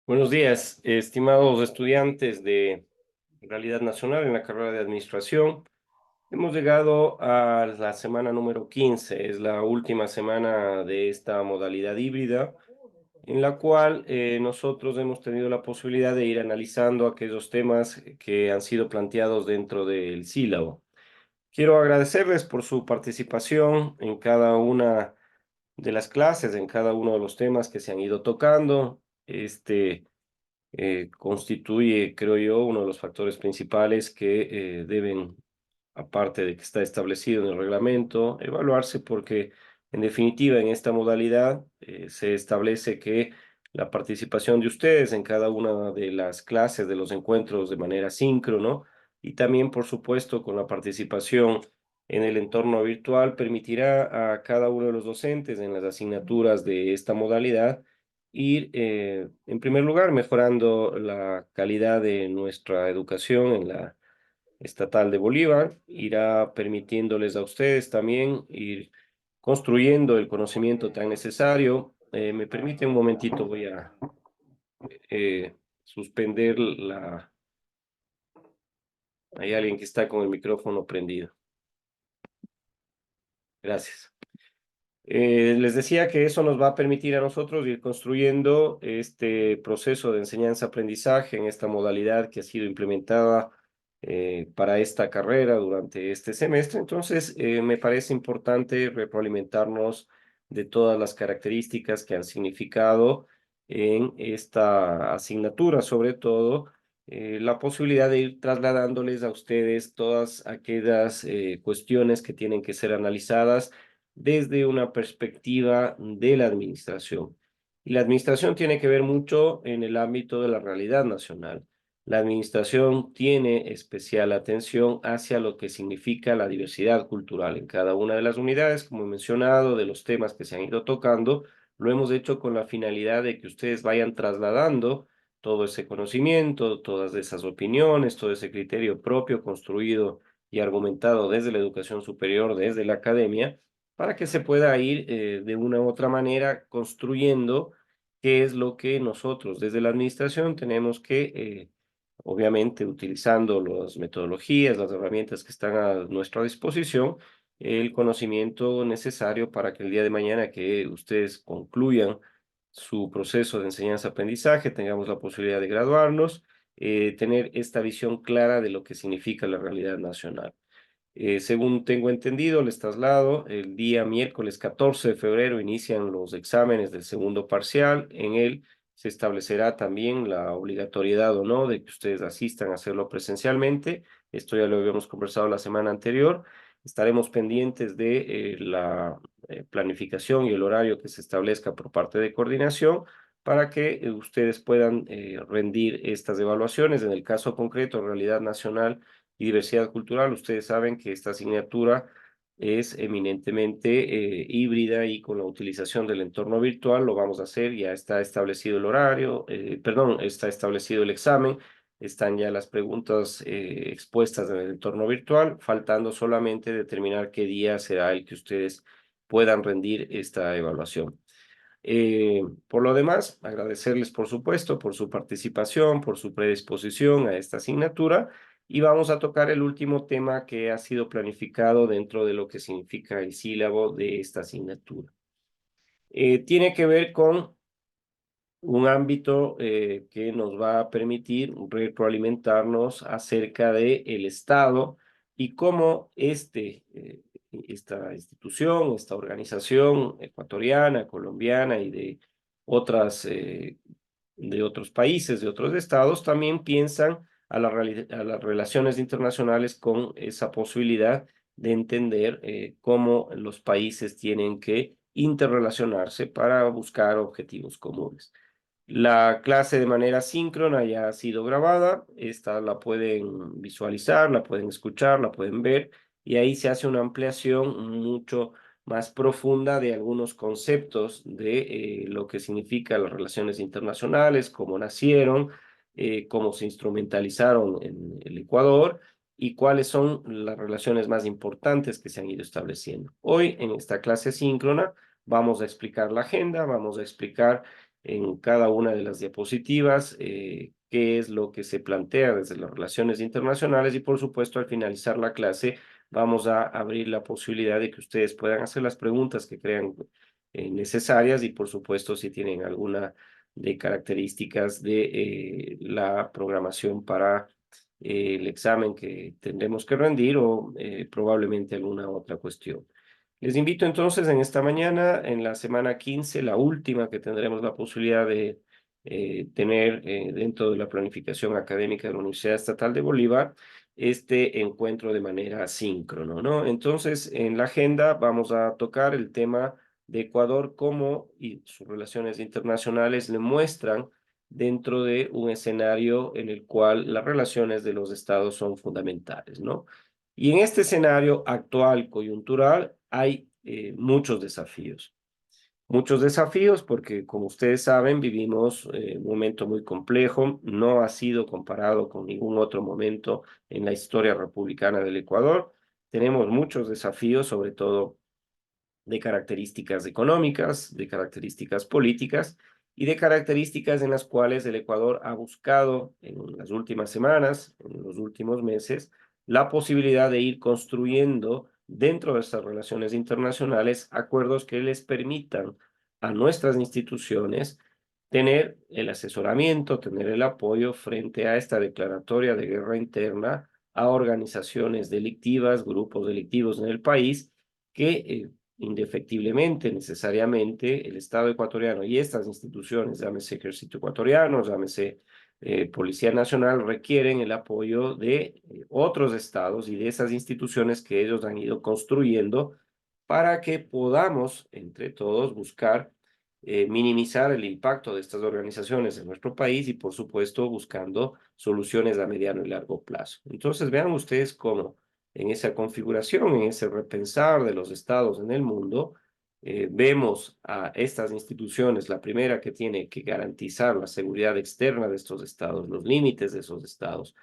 Buenos días, estimados estudiantes de Realidad Nacional en la carrera de Administración. Hemos llegado a la semana número 15, es la última semana de esta modalidad híbrida, en la cual nosotros hemos tenido la posibilidad de ir analizando aquellos temas que han sido planteados dentro del sílabo. Quiero agradecerles por su participación en cada una de las clases, en cada uno de los temas que se han ido tocando. Constituye, creo yo, uno de los factores principales que deben, aparte de que está establecido en el reglamento, evaluarse porque, en definitiva, en esta modalidad se establece que la participación de ustedes en cada una de las clases, de los encuentros de manera síncrono y también, por supuesto, con la participación en el entorno virtual, permitirá a cada uno de los docentes en las asignaturas de esta modalidad ir, en primer lugar, mejorando la calidad de nuestra educación en la estatal de Bolívar, irá permitiéndoles a ustedes también ir construyendo el conocimiento tan necesario. Me permite un momentito, voy a suspender la... Hay alguien que está con el micrófono prendido. Gracias. Les decía que eso nos va a permitir a nosotros ir construyendo este proceso de enseñanza-aprendizaje en esta modalidad que ha sido implementada para esta carrera durante este semestre. Entonces, me parece importante retroalimentarnos de todas las características que han significado en esta asignatura, sobre todo la posibilidad de ir trasladándoles a ustedes todas aquellas cuestiones que tienen que ser analizadas desde una perspectiva de la administración. Y la administración tiene que ver mucho en el ámbito de la realidad nacional. La administración tiene especial atención hacia lo que significa la diversidad cultural en cada una de las unidades, como he mencionado, de los temas que se han ido tocando. Lo hemos hecho con la finalidad de que ustedes vayan trasladando todo ese conocimiento, todas esas opiniones, todo ese criterio propio construido y argumentado desde la educación superior, desde la academia, para que se pueda ir de una u otra manera construyendo qué es lo que nosotros desde la administración tenemos que obviamente utilizando las metodologías, las herramientas que están a nuestra disposición, el conocimiento necesario para que el día de mañana que ustedes concluyan su proceso de enseñanza-aprendizaje, tengamos la posibilidad de graduarnos, tener esta visión clara de lo que significa la realidad nacional. Según tengo entendido, les traslado, el día miércoles 14 de febrero inician los exámenes del segundo parcial. En él se establecerá también la obligatoriedad o no de que ustedes asistan a hacerlo presencialmente. Esto ya lo habíamos conversado la semana anterior. Estaremos pendientes de la planificación y el horario que se establezca por parte de coordinación para que ustedes puedan rendir estas evaluaciones. En el caso concreto, Realidad Nacional y Diversidad Cultural, ustedes saben que esta asignatura es eminentemente híbrida y con la utilización del entorno virtual lo vamos a hacer. Ya está establecido el horario, perdón, está establecido el examen, están ya las preguntas expuestas en el entorno virtual, faltando solamente determinar qué día será el que ustedes puedan rendir esta evaluación. Por lo demás, agradecerles, por supuesto, por su participación, por su predisposición a esta asignatura, y vamos a tocar el último tema que ha sido planificado dentro de lo que significa el sílabo de esta asignatura. Tiene que ver con un ámbito que nos va a permitir retroalimentarnos acerca del Estado y cómo esta institución, esta organización ecuatoriana, colombiana y de otros países, de otros estados, también piensan a las relaciones internacionales con esa posibilidad de entender cómo los países tienen que interrelacionarse para buscar objetivos comunes. La clase de manera síncrona ya ha sido grabada, esta la pueden visualizar, la pueden escuchar, la pueden ver, y ahí se hace una ampliación mucho más profunda de algunos conceptos de lo que significan las relaciones internacionales, cómo nacieron, cómo se instrumentalizaron en el Ecuador y cuáles son las relaciones más importantes que se han ido estableciendo. Hoy, en esta clase síncrona, vamos a explicar la agenda, vamos a explicar en cada una de las diapositivas qué es lo que se plantea desde las relaciones internacionales y por supuesto al finalizar la clase vamos a abrir la posibilidad de que ustedes puedan hacer las preguntas que crean necesarias y por supuesto si tienen alguna de características de la programación para el examen que tendremos que rendir o probablemente alguna otra cuestión. Les invito entonces en esta mañana, en la semana 15, la última que tendremos la posibilidad de tener dentro de la planificación académica de la Universidad Estatal de Bolívar, este encuentro de manera asíncrono, ¿no? Entonces, en la agenda vamos a tocar el tema de Ecuador, cómo y sus relaciones internacionales le muestran dentro de un escenario en el cual las relaciones de los estados son fundamentales, ¿no? Y en este escenario actual, coyuntural, hay muchos desafíos porque, como ustedes saben, vivimos un momento muy complejo, no ha sido comparado con ningún otro momento en la historia republicana del Ecuador. Tenemos muchos desafíos, sobre todo de características económicas, de características políticas y de características en las cuales el Ecuador ha buscado en las últimas semanas, en los últimos meses, la posibilidad de ir construyendo dentro de estas relaciones internacionales acuerdos que les permitan a nuestras instituciones tener el asesoramiento, tener el apoyo frente a esta declaratoria de guerra interna a organizaciones delictivas, grupos delictivos en el país que indefectiblemente, necesariamente, el Estado ecuatoriano y estas instituciones, llámese Ejército Ecuatoriano, llámese Policía Nacional, requieren el apoyo de otros estados y de esas instituciones que ellos han ido construyendo para que podamos, entre todos, buscar minimizar el impacto de estas organizaciones en nuestro país y, por supuesto, buscando soluciones a mediano y largo plazo. Entonces, vean ustedes cómo en esa configuración, en ese repensar de los estados en el mundo, vemos a estas instituciones, la primera que tiene que garantizar la seguridad externa de estos estados, los límites de esos estados,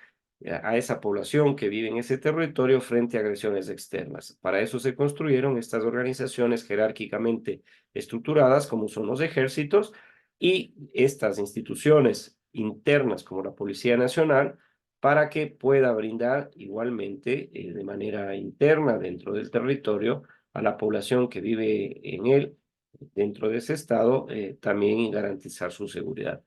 a esa población que vive en ese territorio frente a agresiones externas. Para eso se construyeron estas organizaciones jerárquicamente estructuradas, como son los ejércitos, y estas instituciones internas como la Policía Nacional, para que pueda brindar igualmente de manera interna dentro del territorio a la población que vive en él, dentro de ese estado, también garantizar su seguridad.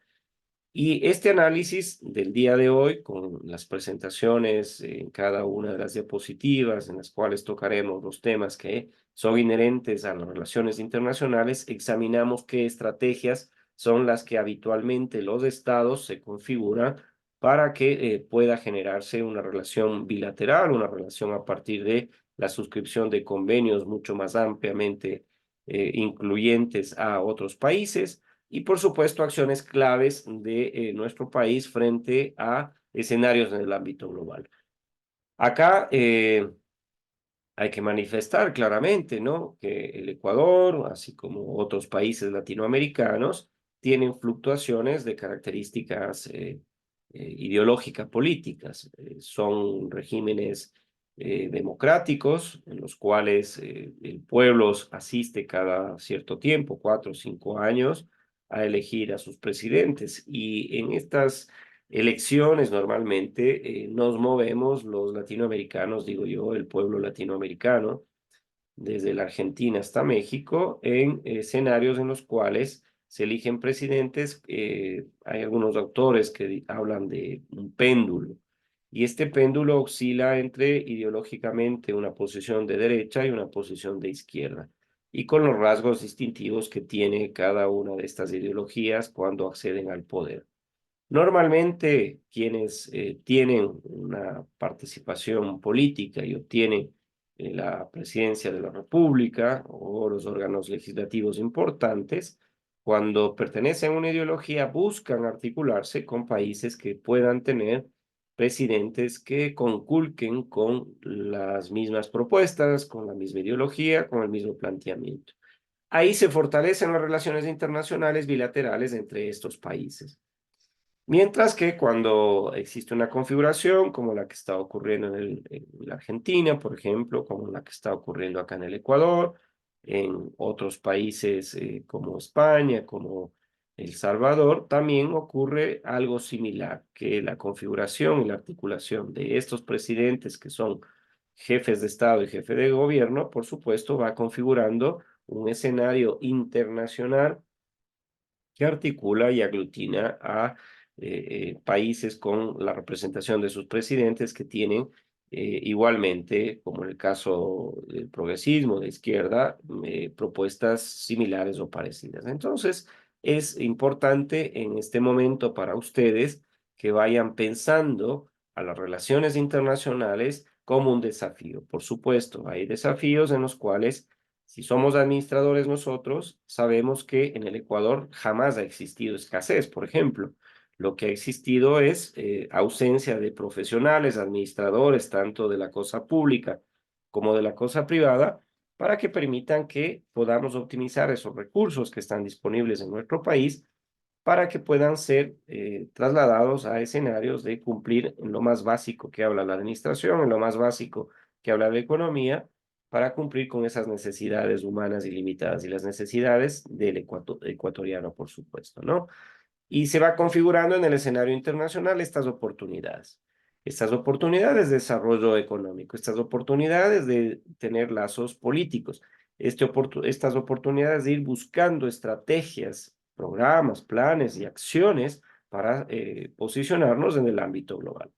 Y este análisis del día de hoy, con las presentaciones en cada una de las diapositivas, en las cuales tocaremos los temas que son inherentes a las relaciones internacionales, examinamos qué estrategias son las que habitualmente los estados se configuran para que pueda generarse una relación bilateral, una relación a partir de la suscripción de convenios mucho más ampliamente incluyentes a otros países y, por supuesto, acciones claves de nuestro país frente a escenarios en el ámbito global. Acá hay que manifestar claramente, ¿no?, que el Ecuador, así como otros países latinoamericanos, tienen fluctuaciones de características ideológicas políticas. Son regímenes democráticos en los cuales el pueblo asiste cada cierto tiempo, 4 o 5 años, a elegir a sus presidentes. Y en estas elecciones normalmente nos movemos los latinoamericanos, digo yo, el pueblo latinoamericano, desde la Argentina hasta México, en escenarios en los cuales se eligen presidentes. Hay algunos autores que hablan de un péndulo, y este péndulo oscila entre ideológicamente una posición de derecha y una posición de izquierda, y con los rasgos distintivos que tiene cada una de estas ideologías cuando acceden al poder. Normalmente, quienes tienen una participación política y obtienen la presidencia de la República o los órganos legislativos importantes, cuando pertenecen a una ideología, buscan articularse con países que puedan tener presidentes que conculquen con las mismas propuestas, con la misma ideología, con el mismo planteamiento. Ahí se fortalecen las relaciones internacionales bilaterales entre estos países. Mientras que cuando existe una configuración como la que está ocurriendo en la Argentina, por ejemplo, como la que está ocurriendo acá en el Ecuador, en otros países como España, como El Salvador, también ocurre algo similar, que la configuración y la articulación de estos presidentes, que son jefes de Estado y jefe de gobierno, por supuesto, va configurando un escenario internacional que articula y aglutina a países con la representación de sus presidentes que tienen igualmente, como en el caso del progresismo de izquierda, propuestas similares o parecidas. Entonces, es importante en este momento para ustedes que vayan pensando a las relaciones internacionales como un desafío. Por supuesto, hay desafíos en los cuales, si somos administradores nosotros, sabemos que en el Ecuador jamás ha existido escasez, por ejemplo. Lo que ha existido es ausencia de profesionales, administradores, tanto de la cosa pública como de la cosa privada, para que permitan que podamos optimizar esos recursos que están disponibles en nuestro país, para que puedan ser trasladados a escenarios de cumplir en lo más básico que habla la administración, en lo más básico que habla la economía, para cumplir con esas necesidades humanas ilimitadas y las necesidades del ecuatoriano, por supuesto, ¿no? Y se va configurando en el escenario internacional estas oportunidades de desarrollo económico, estas oportunidades de tener lazos políticos, estas oportunidades de ir buscando estrategias, programas, planes y acciones para posicionarnos en el ámbito global.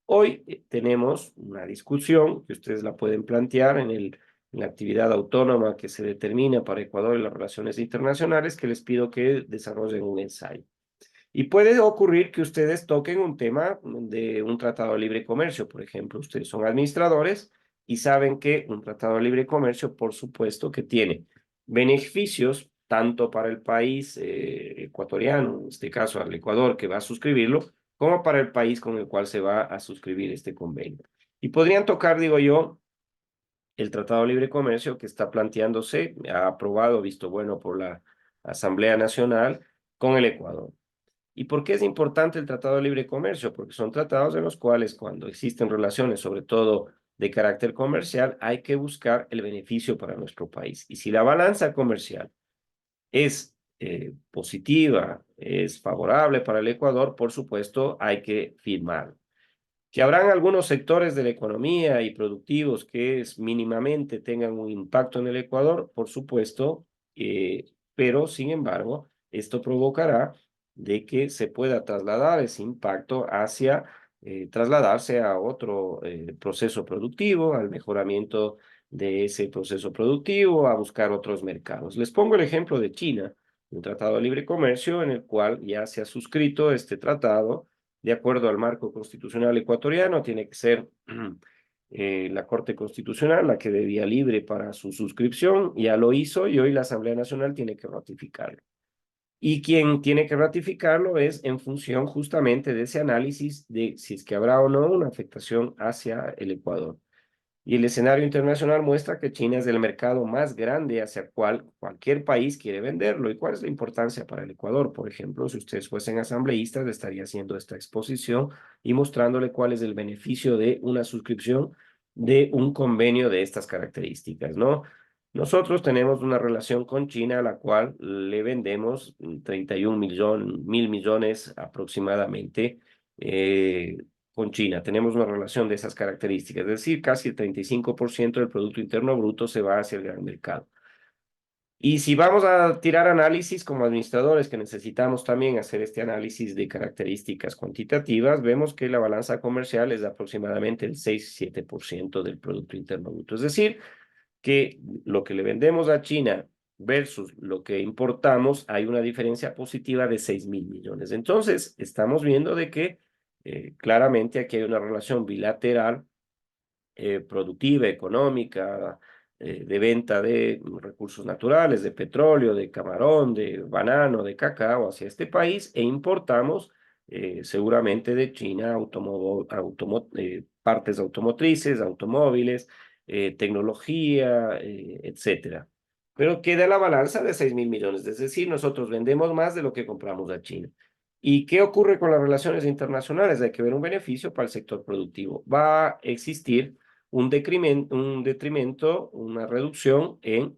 Hoy tenemos una discusión que ustedes la pueden plantear en la actividad autónoma que se determina para Ecuador en las relaciones internacionales, que les pido que desarrollen un ensayo. Y puede ocurrir que ustedes toquen un tema de un tratado de libre comercio, por ejemplo. Ustedes son administradores y saben que un tratado de libre comercio, por supuesto, que tiene beneficios tanto para el país ecuatoriano, en este caso al Ecuador, que va a suscribirlo, como para el país con el cual se va a suscribir este convenio. Y podrían tocar, digo yo, el Tratado de Libre Comercio que está planteándose, ha aprobado, visto bueno por la Asamblea Nacional, con el Ecuador. ¿Y por qué es importante el Tratado de Libre Comercio? Porque son tratados en los cuales, cuando existen relaciones, sobre todo de carácter comercial, hay que buscar el beneficio para nuestro país. Y si la balanza comercial es positiva, es favorable para el Ecuador, por supuesto, hay que firmar. Que habrán algunos sectores de la economía y productivos que mínimamente tengan un impacto en el Ecuador, por supuesto, pero sin embargo, esto provocará de que se pueda trasladar ese impacto hacia, trasladarse a otro proceso productivo, al mejoramiento de ese proceso productivo, a buscar otros mercados. Les pongo el ejemplo de China, un tratado de libre comercio en el cual ya se ha suscrito este tratado de acuerdo al marco constitucional ecuatoriano. Tiene que ser la Corte Constitucional la que dé vía libre para su suscripción, ya lo hizo y hoy la Asamblea Nacional tiene que ratificarlo. Y quien tiene que ratificarlo es en función justamente de ese análisis de si es que habrá o no una afectación hacia el Ecuador. Y el escenario internacional muestra que China es el mercado más grande hacia el cual cualquier país quiere venderlo. ¿Y cuál es la importancia para el Ecuador? Por ejemplo, si ustedes fuesen asambleístas, estaría haciendo esta exposición y mostrándole cuál es el beneficio de una suscripción de un convenio de estas características, ¿no? Nosotros tenemos una relación con China a la cual le vendemos 31 mil millones aproximadamente con China. Tenemos una relación de esas características, es decir, casi el 35% del Producto Interno Bruto se va hacia el gran mercado. Y si vamos a tirar análisis como administradores, que necesitamos también hacer este análisis de características cuantitativas, vemos que la balanza comercial es de aproximadamente el 6-7% del Producto Interno Bruto. Es decir, que lo que le vendemos a China versus lo que importamos, hay una diferencia positiva de 6.000 millones. Entonces, estamos viendo de que claramente aquí hay una relación bilateral, productiva, económica, de venta de recursos naturales, de petróleo, de camarón, de banano, de cacao hacia este país e importamos seguramente de China partes automotrices, automóviles, tecnología, etcétera. Pero queda la balanza de 6.000 millones, es decir, nosotros vendemos más de lo que compramos a China. ¿Y qué ocurre con las relaciones internacionales? Hay que ver un beneficio para el sector productivo. Va a existir un detrimento, una reducción en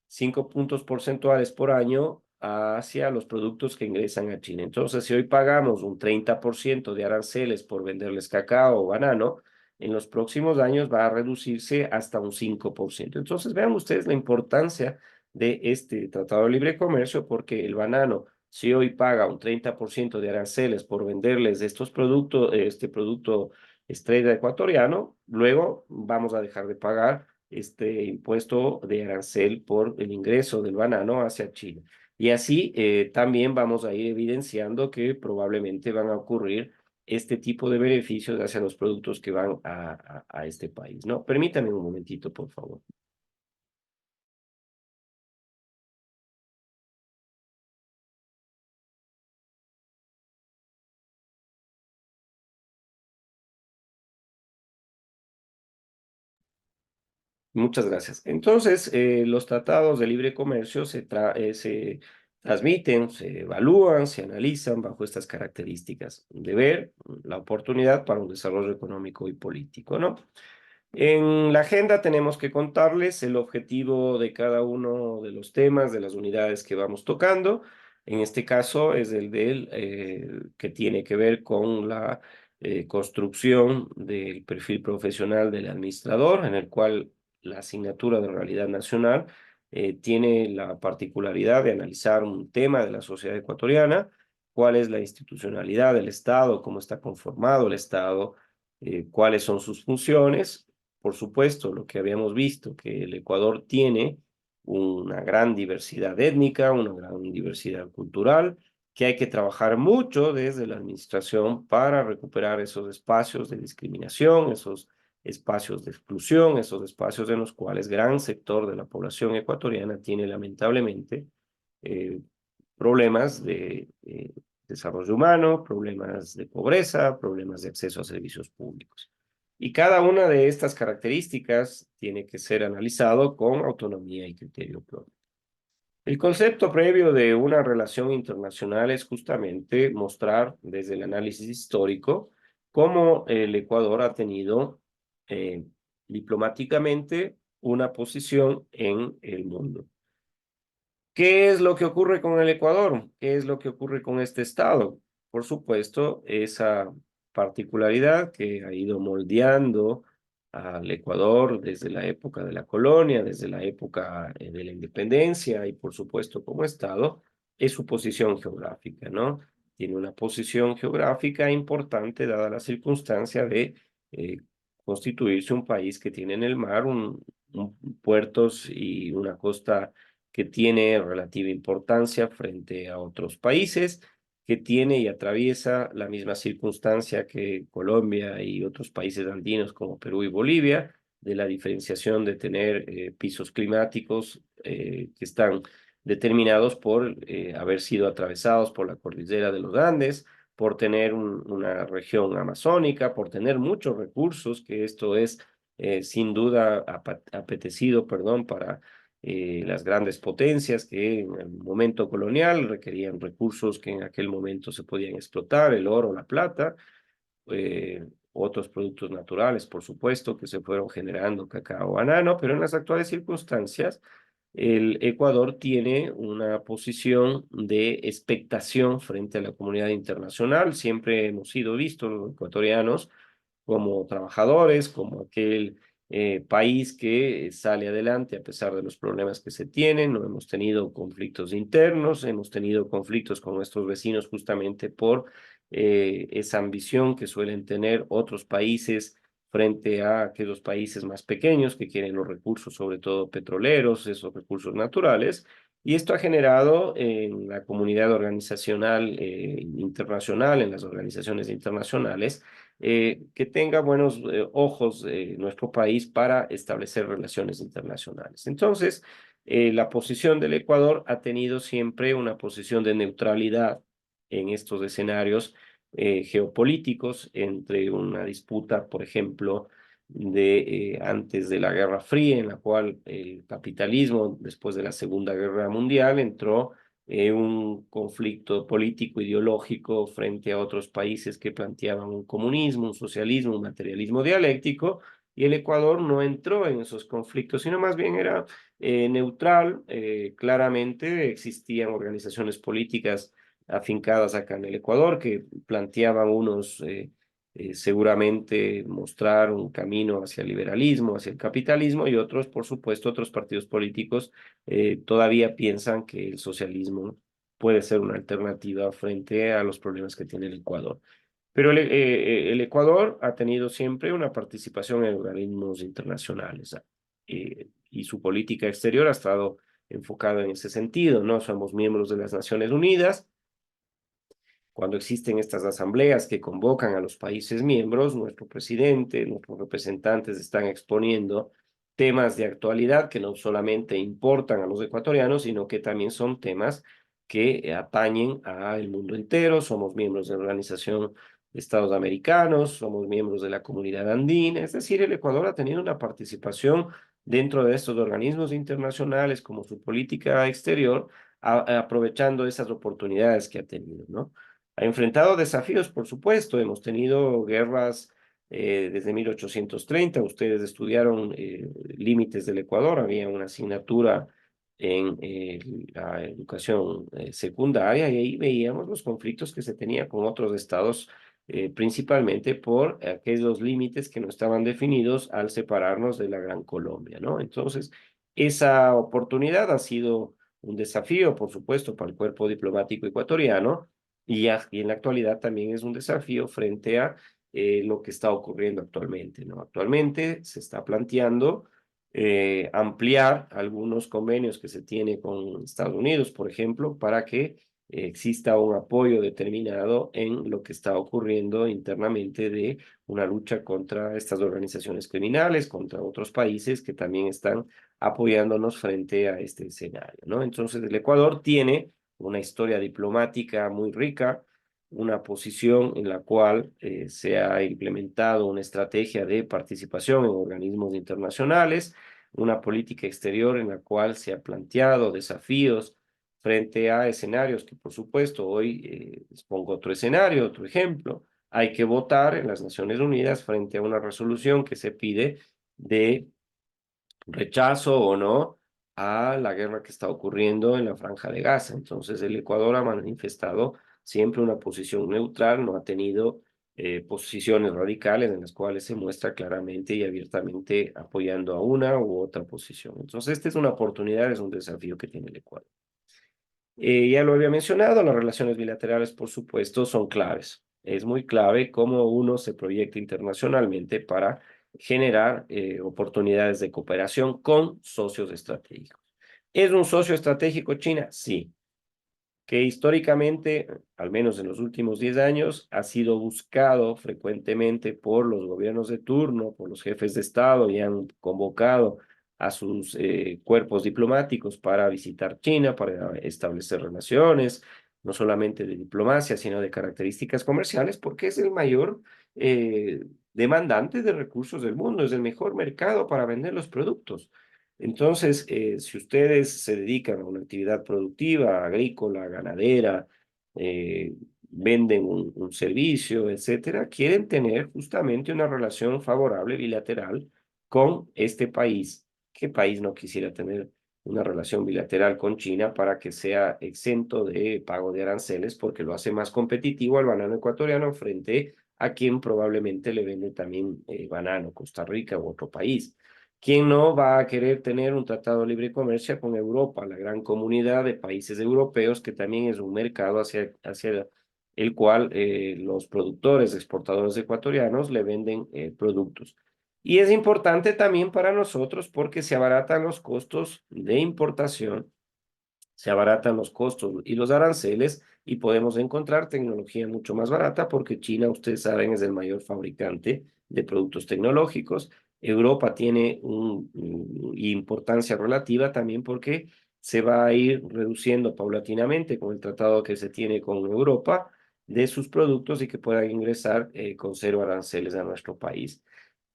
5 puntos porcentuales por año hacia los productos que ingresan a China. Entonces, si hoy pagamos un 30% de aranceles por venderles cacao o banano, en los próximos años va a reducirse hasta un 5%. Entonces, vean ustedes la importancia de este Tratado de Libre Comercio, porque el banano, si hoy paga un 30% de aranceles por venderles estos productos, este producto estrella ecuatoriano, luego vamos a dejar de pagar este impuesto de arancel por el ingreso del banano hacia China. Y así también vamos a ir evidenciando que probablemente van a ocurrir este tipo de beneficios hacia los productos que van a este país, ¿no? Permítanme un momentito, por favor. Muchas gracias. Entonces, los tratados de libre comercio se transmiten, se evalúan, se analizan bajo estas características de ver la oportunidad para un desarrollo económico y político, ¿no? En la agenda tenemos que contarles el objetivo de cada uno de los temas, de las unidades que vamos tocando. En este caso es el que tiene que ver con la construcción del perfil profesional del administrador, en el cual la asignatura de realidad nacional tiene la particularidad de analizar un tema de la sociedad ecuatoriana, cuál es la institucionalidad del Estado, cómo está conformado el Estado, cuáles son sus funciones. Por supuesto, lo que habíamos visto, que el Ecuador tiene una gran diversidad étnica, una gran diversidad cultural, que hay que trabajar mucho desde la administración para recuperar esos espacios de discriminación, esos espacios de exclusión, esos espacios en los cuales gran sector de la población ecuatoriana tiene lamentablemente eh, problemas de desarrollo humano, problemas de pobreza, problemas de acceso a servicios públicos. Y cada una de estas características tiene que ser analizado con autonomía y criterio propio. El concepto previo de una relación internacional es justamente mostrar desde el análisis histórico cómo el Ecuador ha tenido eh, diplomáticamente una posición en el mundo. ¿Qué es lo que ocurre con el Ecuador? ¿Qué es lo que ocurre con este estado? Por supuesto, esa particularidad que ha ido moldeando al Ecuador desde la época de la colonia, desde la época de la independencia y por supuesto como estado, es su posición geográfica, ¿no? Tiene una posición geográfica importante dada la circunstancia de eh, constituirse un país que tiene en el mar puertos y una costa que tiene relativa importancia frente a otros países, que tiene y atraviesa la misma circunstancia que Colombia y otros países andinos como Perú y Bolivia, de la diferenciación de tener pisos climáticos que están determinados por haber sido atravesados por la cordillera de los Andes, por tener una región amazónica, por tener muchos recursos, que esto es sin duda apetecido, perdón, para las grandes potencias que en el momento colonial requerían recursos que en aquel momento se podían explotar, el oro, la plata, otros productos naturales, por supuesto, que se fueron generando, cacao, banano, pero en las actuales circunstancias, el Ecuador tiene una posición de expectación frente a la comunidad internacional. Siempre hemos sido vistos los ecuatorianos como trabajadores, como aquel país que sale adelante a pesar de los problemas que se tienen. No hemos tenido conflictos internos, hemos tenido conflictos con nuestros vecinos justamente por esa ambición que suelen tener otros países frente a aquellos países más pequeños que quieren los recursos, sobre todo petroleros, esos recursos naturales. Y esto ha generado en la comunidad organizacional internacional, en las organizaciones internacionales, que tenga buenos ojos nuestro país para establecer relaciones internacionales. Entonces, la posición del Ecuador ha tenido siempre una posición de neutralidad en estos escenarios geopolíticos entre una disputa, por ejemplo, de antes de la Guerra Fría, en la cual el capitalismo, después de la Segunda Guerra Mundial, entró un conflicto político ideológico frente a otros países que planteaban un comunismo, un socialismo, un materialismo dialéctico, y el Ecuador no entró en esos conflictos, sino más bien era neutral. Claramente existían organizaciones políticas afincadas acá en el Ecuador que planteaban unos seguramente mostrar un camino hacia el liberalismo, hacia el capitalismo, y otros, por supuesto, otros partidos políticos todavía piensan que el socialismo puede ser una alternativa frente a los problemas que tiene el Ecuador. Pero el Ecuador ha tenido siempre una participación en organismos internacionales, y su política exterior ha estado enfocada en ese sentido, ¿no? Somos miembros de las Naciones Unidas. Cuando existen estas asambleas que convocan a los países miembros, nuestro presidente, nuestros representantes están exponiendo temas de actualidad que no solamente importan a los ecuatorianos, sino que también son temas que atañen al mundo entero. Somos miembros de la Organización de Estados Americanos, somos miembros de la Comunidad Andina, es decir, el Ecuador ha tenido una participación dentro de estos organismos internacionales como su política exterior, aprovechando esas oportunidades que ha tenido, ¿no? Ha enfrentado desafíos, por supuesto. Hemos tenido guerras desde 1830. Ustedes estudiaron límites del Ecuador. Había una asignatura en la educación secundaria y ahí veíamos los conflictos que se tenía con otros estados, principalmente por aquellos límites que no estaban definidos al separarnos de la Gran Colombia, ¿no? Entonces, esa oportunidad ha sido un desafío, por supuesto, para el cuerpo diplomático ecuatoriano y en la actualidad también es un desafío frente a lo que está ocurriendo actualmente, ¿no? Actualmente se está planteando ampliar algunos convenios que se tiene con Estados Unidos, por ejemplo, para que exista un apoyo determinado en lo que está ocurriendo internamente de una lucha contra estas organizaciones criminales, contra otros países que también están apoyándonos frente a este escenario, ¿no? Entonces, el Ecuador tiene una historia diplomática muy rica, una posición en la cual se ha implementado una estrategia de participación en organismos internacionales, una política exterior en la cual se ha planteado desafíos frente a escenarios que, por supuesto, hoy les pongo otro escenario, otro ejemplo. Hay que votar en las Naciones Unidas frente a una resolución que se pide de rechazo o no a la guerra que está ocurriendo en la Franja de Gaza. Entonces, el Ecuador ha manifestado siempre una posición neutral, no ha tenido posiciones radicales en las cuales se muestra claramente y abiertamente apoyando a una u otra posición. Entonces, esta es una oportunidad, es un desafío que tiene el Ecuador. Ya lo había mencionado, las relaciones bilaterales, por supuesto, son claves. Es muy clave cómo uno se proyecta internacionalmente para generar oportunidades de cooperación con socios estratégicos. ¿Es un socio estratégico China? Sí, que históricamente, al menos en los últimos 10 años, ha sido buscado frecuentemente por los gobiernos de turno, por los jefes de Estado, y han convocado a sus cuerpos diplomáticos para visitar China, para establecer relaciones, no solamente de diplomacia, sino de características comerciales, porque es el mayor demandante de recursos del mundo, es el mejor mercado para vender los productos. Entonces, si ustedes se dedican a una actividad productiva, agrícola, ganadera, eh, venden un servicio, etcétera, quieren tener justamente una relación favorable bilateral con este país. ¿Qué país no quisiera tener una relación bilateral con China para que sea exento de pago de aranceles porque lo hace más competitivo al banano ecuatoriano frente a quien probablemente le vende también banano, Costa Rica u otro país? ¿Quién no va a querer tener un tratado de libre comercio con Europa, la gran comunidad de países europeos, que también es un mercado hacia el cual los productores, exportadores ecuatorianos le venden productos? Y es importante también para nosotros porque se abaratan los costos de importación, se abaratan los costos y los aranceles y podemos encontrar tecnología mucho más barata porque China, ustedes saben, es el mayor fabricante de productos tecnológicos. Europa tiene una importancia relativa también porque se va a ir reduciendo paulatinamente con el tratado que se tiene con Europa de sus productos y que puedan ingresar con cero aranceles a nuestro país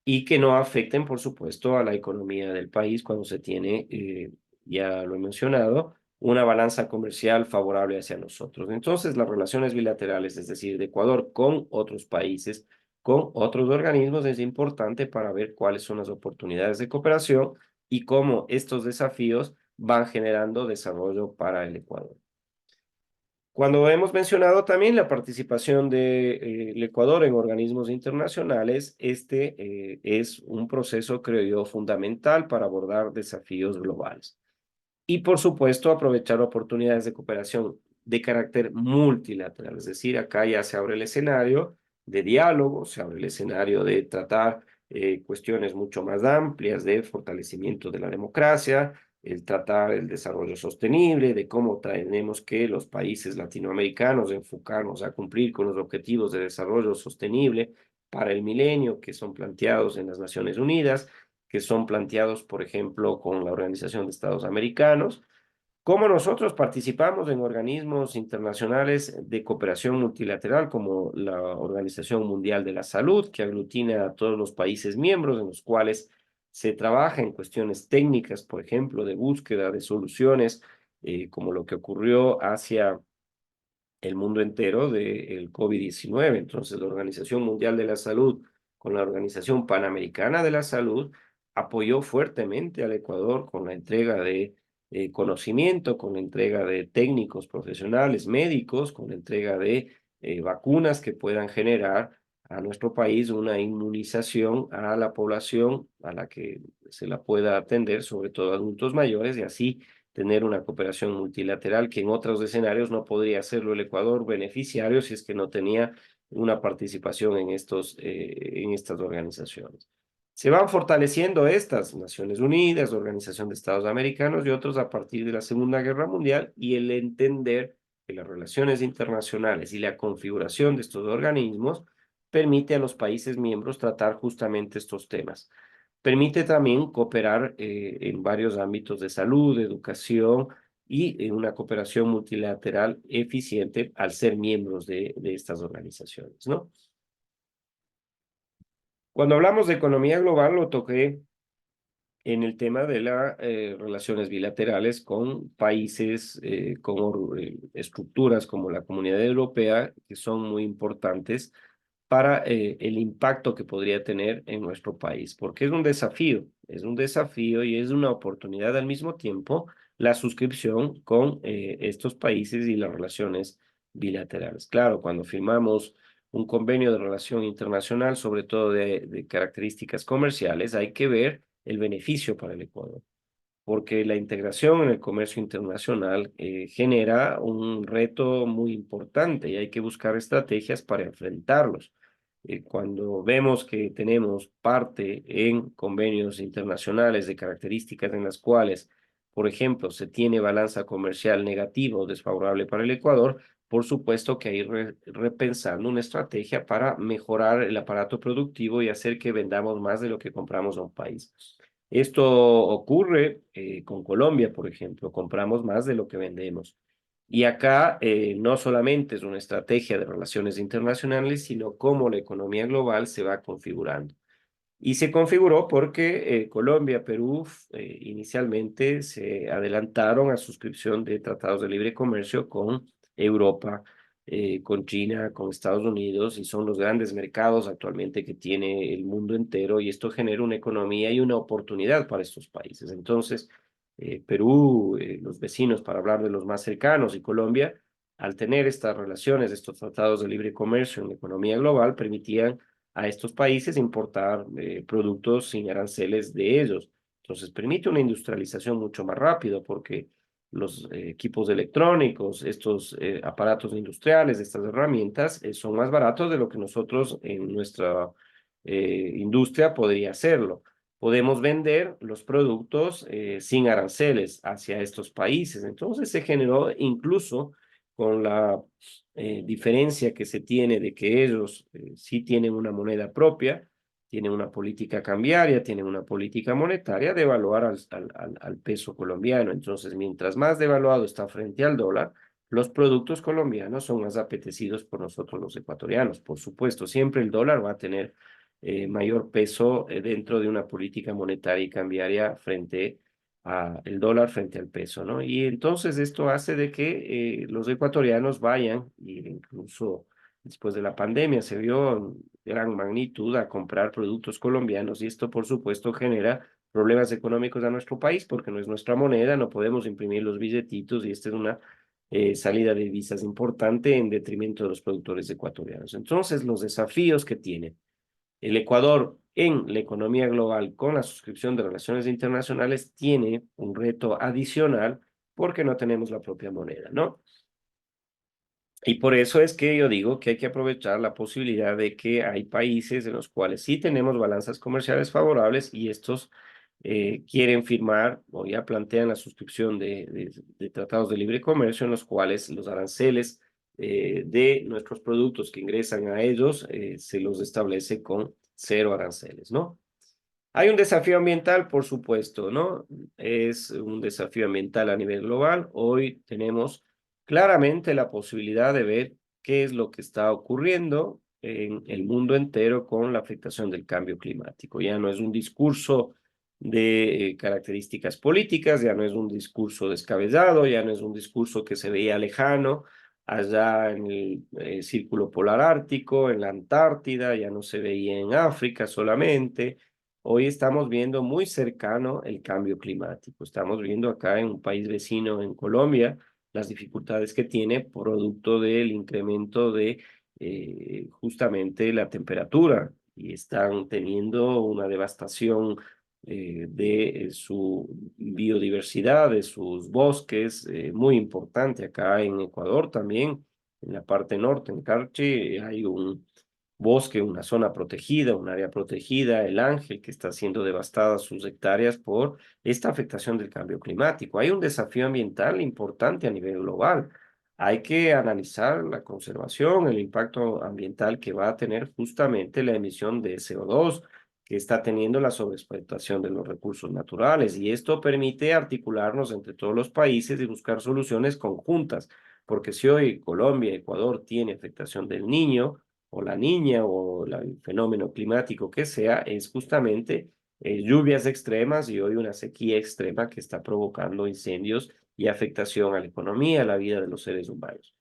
y que no afecten, por supuesto, a la economía del país cuando se tiene, ya lo he mencionado, una balanza comercial favorable hacia nosotros. Entonces, las relaciones bilaterales, es decir, de Ecuador con otros países, con otros organismos, es importante para ver cuáles son las oportunidades de cooperación y cómo estos desafíos van generando desarrollo para el Ecuador. Cuando hemos mencionado también la participación del Ecuador en organismos internacionales, este es un proceso, creo yo, fundamental para abordar desafíos globales. Y por supuesto, aprovechar oportunidades de cooperación de carácter multilateral. Es decir, acá ya se abre el escenario de diálogo, se abre el escenario de tratar cuestiones mucho más amplias de fortalecimiento de la democracia, el tratar el desarrollo sostenible, de cómo tenemos que los países latinoamericanos enfocarnos a cumplir con los objetivos de desarrollo sostenible para el milenio que son planteados en las Naciones Unidas, que son planteados, por ejemplo, con la Organización de Estados Americanos, cómo nosotros participamos en organismos internacionales de cooperación multilateral como la Organización Mundial de la Salud, que aglutina a todos los países miembros en los cuales se trabaja en cuestiones técnicas, por ejemplo, de búsqueda de soluciones, como lo que ocurrió hacia el mundo entero del COVID-19. Entonces, la Organización Mundial de la Salud con la Organización Panamericana de la Salud apoyó fuertemente al Ecuador con la entrega de conocimiento, con la entrega de técnicos profesionales, médicos, con la entrega de vacunas que puedan generar a nuestro país una inmunización a la población a la que se la pueda atender, sobre todo adultos mayores, y así tener una cooperación multilateral que en otros escenarios no podría hacerlo el Ecuador beneficiario si es que no tenía una participación en estas organizaciones. Se van fortaleciendo estas, Naciones Unidas, Organización de Estados Americanos y otros a partir de la Segunda Guerra Mundial y el entender que las relaciones internacionales y la configuración de estos organismos permite a los países miembros tratar justamente estos temas. Permite también cooperar en varios ámbitos de salud, educación y en una cooperación multilateral eficiente al ser miembros de estas organizaciones, ¿no? Cuando hablamos de economía global, lo toqué en el tema de las relaciones bilaterales con países, con estructuras como la Comunidad Europea, que son muy importantes para el impacto que podría tener en nuestro país, porque es un desafío y es una oportunidad al mismo tiempo la suscripción con estos países y las relaciones bilaterales. Claro, cuando firmamos un convenio de relación internacional, sobre todo de características comerciales, hay que ver el beneficio para el Ecuador, porque la integración en el comercio internacional genera un reto muy importante y hay que buscar estrategias para enfrentarlos. Cuando vemos que tenemos parte en convenios internacionales de características en las cuales, por ejemplo, se tiene balanza comercial negativa o desfavorable para el Ecuador, por supuesto que hay repensando una estrategia para mejorar el aparato productivo y hacer que vendamos más de lo que compramos a un país. Esto ocurre con Colombia, por ejemplo, compramos más de lo que vendemos. Y acá no solamente es una estrategia de relaciones internacionales, sino cómo la economía global se va configurando. Y se configuró porque Colombia, Perú, inicialmente se adelantaron a suscripción de tratados de libre comercio con Europa, con China, con Estados Unidos, y son los grandes mercados actualmente que tiene el mundo entero, y esto genera una economía y una oportunidad para estos países. Entonces, Perú, los vecinos, para hablar de los más cercanos, y Colombia, al tener estas relaciones, estos tratados de libre comercio en la economía global, permitían a estos países importar productos sin aranceles de ellos. Entonces permite una industrialización mucho más rápida porque los equipos electrónicos, estos aparatos industriales, estas herramientas son más baratos de lo que nosotros en nuestra industria podría hacerlo. Podemos vender los productos sin aranceles hacia estos países. Entonces se generó incluso con la diferencia que se tiene de que ellos sí tienen una moneda propia, tienen una política cambiaria, tienen una política monetaria, de evaluar al peso colombiano. Entonces, mientras más devaluado está frente al dólar, los productos colombianos son más apetecidos por nosotros los ecuatorianos. Por supuesto, siempre el dólar va a tener mayor peso dentro de una política monetaria y cambiaria frente el dólar frente al peso, ¿no? Y entonces esto hace de que los ecuatorianos vayan, y incluso después de la pandemia se vio en gran magnitud a comprar productos colombianos, y esto por supuesto genera problemas económicos a nuestro país porque no es nuestra moneda, no podemos imprimir los billetitos, y esta es una salida de divisas importante en detrimento de los productores ecuatorianos. Entonces, los desafíos que tiene el Ecuador en la economía global con la suscripción de relaciones internacionales tiene un reto adicional porque no tenemos la propia moneda, ¿no? Y por eso es que yo digo que hay que aprovechar la posibilidad de que hay países en los cuales sí tenemos balanzas comerciales favorables, y estos quieren firmar o ya plantean la suscripción de tratados de libre comercio en los cuales los aranceles de nuestros productos que ingresan a ellos se los establece con cero aranceles, ¿no? Hay un desafío ambiental, por supuesto, ¿no? Es un desafío ambiental a nivel global. Hoy tenemos claramente la posibilidad de ver qué es lo que está ocurriendo en el mundo entero con la afectación del cambio climático. Ya no es un discurso de características políticas, ya no es un discurso descabellado, ya no es un discurso que se veía lejano allá en el Círculo Polar Ártico, en la Antártida, ya no se veía en África solamente. Hoy estamos viendo muy cercano el cambio climático. Estamos viendo acá en un país vecino, en Colombia, las dificultades que tiene producto del incremento de justamente la temperatura, y están teniendo una devastación de su biodiversidad, de sus bosques, muy importante. Acá en Ecuador también, en la parte norte, en Carchi, hay un bosque, una zona protegida, un área protegida, el Ángel, que está siendo devastada sus hectáreas por esta afectación del cambio climático. Hay un desafío ambiental importante a nivel global. Hay que analizar la conservación, el impacto ambiental que va a tener justamente la emisión de CO2 que está teniendo la sobreexplotación de los recursos naturales, y esto permite articularnos entre todos los países y buscar soluciones conjuntas, porque si hoy Colombia, Ecuador tiene afectación del Niño, o la niña, o el fenómeno climático que sea, es justamente lluvias extremas y hoy una sequía extrema que está provocando incendios y afectación a la economía, a la vida de los seres humanos.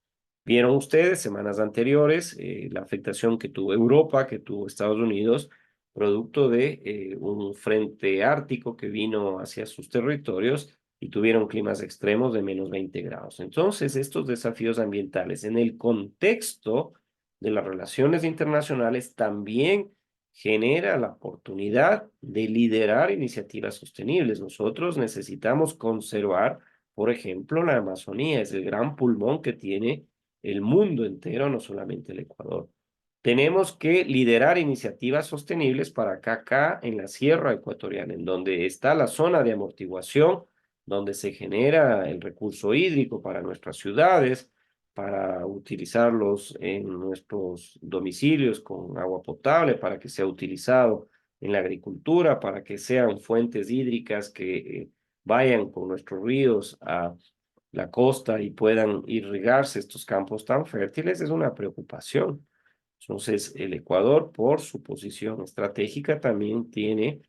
Vieron ustedes semanas anteriores la afectación que tuvo Europa, que tuvo Estados Unidos, producto de un frente ártico que vino hacia sus territorios y tuvieron climas extremos de -20 grados. Entonces, estos desafíos ambientales en el contexto de las relaciones internacionales también genera la oportunidad de liderar iniciativas sostenibles. Nosotros necesitamos conservar, por ejemplo, la Amazonía, es el gran pulmón que tiene el mundo entero, no solamente el Ecuador. Tenemos que liderar iniciativas sostenibles para acá en la sierra ecuatoriana, en donde está la zona de amortiguación, donde se genera el recurso hídrico para nuestras ciudades, para utilizarlos en nuestros domicilios con agua potable, para que sea utilizado en la agricultura, para que sean fuentes hídricas que vayan con nuestros ríos a la costa y puedan irrigarse estos campos tan fértiles, es una preocupación. Entonces, el Ecuador, por su posición estratégica, también tiene